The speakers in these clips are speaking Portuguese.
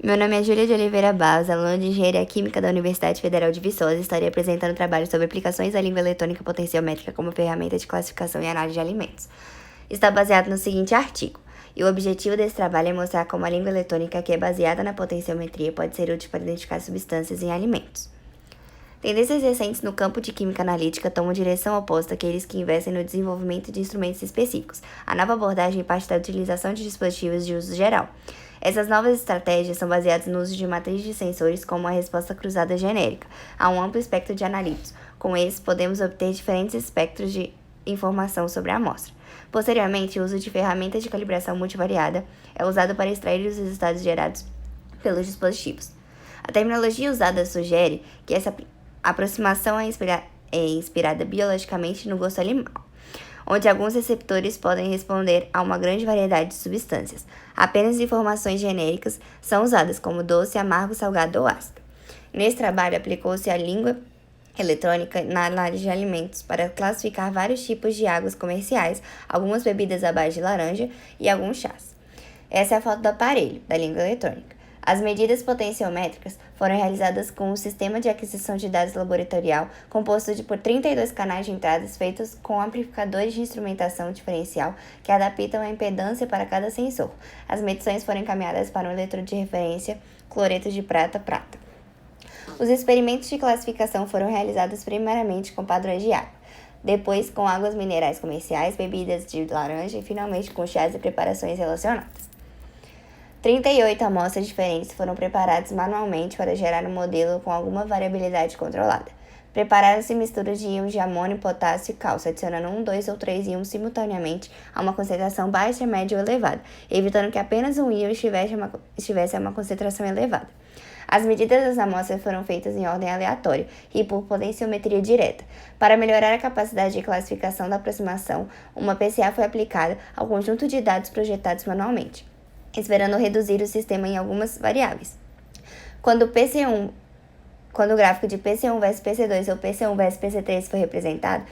Meu nome é Júlia de Oliveira Barros, aluna de Engenharia Química da Universidade Federal de Viçosa, e estarei apresentando um trabalho sobre aplicações da língua eletrônica potenciométrica como ferramenta de classificação e análise de alimentos. Está baseado no seguinte artigo, e o objetivo desse trabalho é mostrar como a língua eletrônica, que é baseada na potenciometria, pode ser útil para identificar substâncias em alimentos. Tendências recentes no campo de química analítica tomam direção oposta àqueles que investem no desenvolvimento de instrumentos específicos. A nova abordagem parte da utilização de dispositivos de uso geral. Essas novas estratégias são baseadas no uso de matrizes de sensores como a resposta cruzada genérica, a um amplo espectro de analitos. Com esses, podemos obter diferentes espectros de informação sobre a amostra. Posteriormente, o uso de ferramentas de calibração multivariada é usado para extrair os resultados gerados pelos dispositivos. A terminologia usada sugere que essa aproximação é inspirada biologicamente no gosto animal, onde alguns receptores podem responder a uma grande variedade de substâncias. Apenas informações genéricas são usadas, como doce, amargo, salgado ou ácido. Nesse trabalho, aplicou-se a língua eletrônica na análise de alimentos para classificar vários tipos de águas comerciais, algumas bebidas à base de laranja e alguns chás. Essa é a foto do aparelho, da língua eletrônica. As medidas potenciométricas foram realizadas com um sistema de aquisição de dados laboratorial composto por 32 canais de entradas feitos com amplificadores de instrumentação diferencial que adaptam a impedância para cada sensor. As medições foram encaminhadas para um eletrodo de referência cloreto de prata. Os experimentos de classificação foram realizados primeiramente com padrões de água, depois com águas minerais comerciais, bebidas de laranja e finalmente com chás e preparações relacionadas. 38 amostras diferentes foram preparadas manualmente para gerar um modelo com alguma variabilidade controlada. Prepararam-se misturas de íons de amônio, potássio e cálcio, adicionando 1, 2 ou 3 íons simultaneamente a uma concentração baixa, média ou elevada, evitando que apenas um íon estivesse a uma concentração elevada. As medidas das amostras foram feitas em ordem aleatória e por potenciometria direta. Para melhorar a capacidade de classificação da aproximação, uma PCA foi aplicada ao conjunto de dados projetados manualmente, esperando reduzir o sistema em algumas variáveis. Quando o gráfico de PC1 versus PC2 ou PC1 versus PC3 foi representado,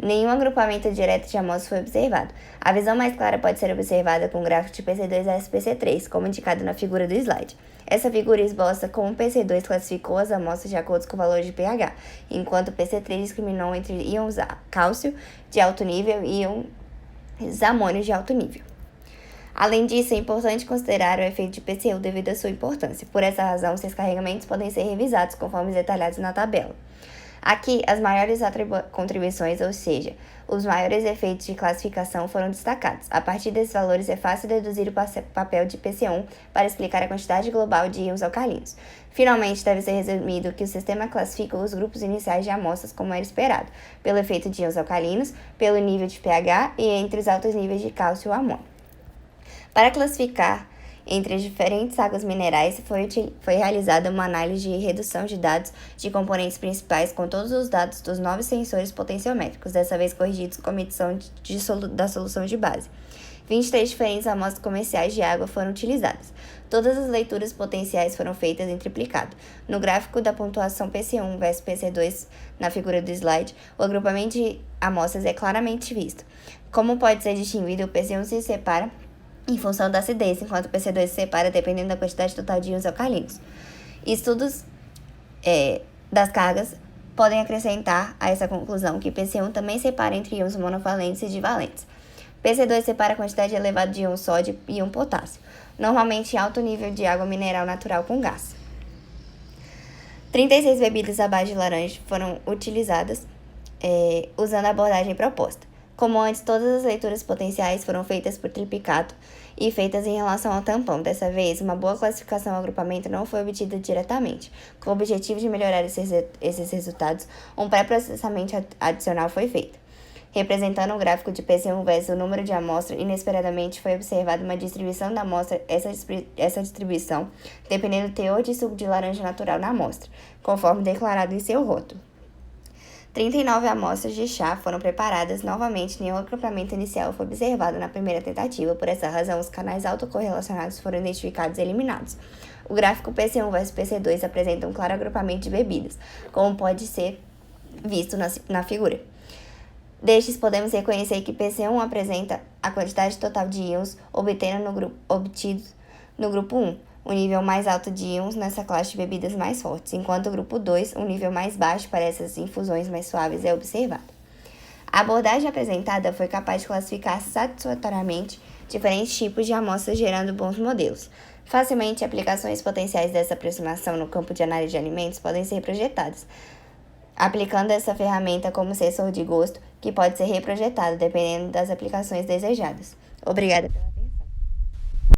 nenhum agrupamento direto de amostras foi observado. A visão mais clara pode ser observada com o gráfico de PC2 versus PC3, como indicado na figura do slide. Essa figura esboça como o PC2 classificou as amostras de acordo com o valor de pH, enquanto o PC3 discriminou entre íons cálcio de alto nível e íons amônio de alto nível. Além disso, é importante considerar o efeito de PCU devido à sua importância. Por essa razão, seus carregamentos podem ser revisados conforme detalhados na tabela. Aqui, as maiores contribuições, ou seja, os maiores efeitos de classificação foram destacados. A partir desses valores, é fácil deduzir o papel de PC1 para explicar a quantidade global de íons alcalinos. Finalmente, deve ser resumido que o sistema classifica os grupos iniciais de amostras como era esperado, pelo efeito de íons alcalinos, pelo nível de pH e entre os altos níveis de cálcio ou amônio. Para classificar entre as diferentes águas minerais, foi realizada uma análise de redução de dados de componentes principais com todos os dados dos 9 sensores potenciométricos, dessa vez corrigidos com a medição da solução de base. 23 diferentes amostras comerciais de água foram utilizadas. Todas as leituras potenciais foram feitas em triplicado. No gráfico da pontuação PC1 versus PC2, na figura do slide, o agrupamento de amostras é claramente visto. Como pode ser distinguido, o PC1 se separa em função da acidez, enquanto o PC2 se separa dependendo da quantidade total de íons alcalinos. Estudos das cargas podem acrescentar a essa conclusão que PC1 também separa entre íons monovalentes e divalentes. PC2 separa a quantidade elevada de íon sódio e íon potássio, normalmente em alto nível de água mineral natural com gás. 36 bebidas à base de laranja foram utilizadas usando a abordagem proposta. Como antes, todas as leituras potenciais foram feitas por triplicado e feitas em relação ao tampão. Dessa vez, uma boa classificação ao agrupamento não foi obtida diretamente. Com o objetivo de melhorar esses resultados, um pré-processamento adicional foi feito. Representando um gráfico de PC1 versus o número de amostras, inesperadamente foi observada uma distribuição da amostra, essa distribuição dependendo do teor de suco de laranja natural na amostra, conforme declarado em seu rótulo. 39 amostras de chá foram preparadas novamente, nenhum agrupamento inicial foi observado na primeira tentativa. Por essa razão, os canais autocorrelacionados foram identificados e eliminados. O gráfico PC1 versus PC2 apresenta um claro agrupamento de bebidas, como pode ser visto na figura. Destes, podemos reconhecer que PC1 apresenta a quantidade total de íons obtidos no grupo 1, um nível mais alto de íons nessa classe de bebidas mais fortes, enquanto o grupo 2, um nível mais baixo para essas infusões mais suaves é observado. A abordagem apresentada foi capaz de classificar satisfatoriamente diferentes tipos de amostras, gerando bons modelos. Facilmente, aplicações potenciais dessa aproximação no campo de análise de alimentos podem ser projetadas, aplicando essa ferramenta como sensor de gosto, que pode ser reprojetado dependendo das aplicações desejadas. Obrigada.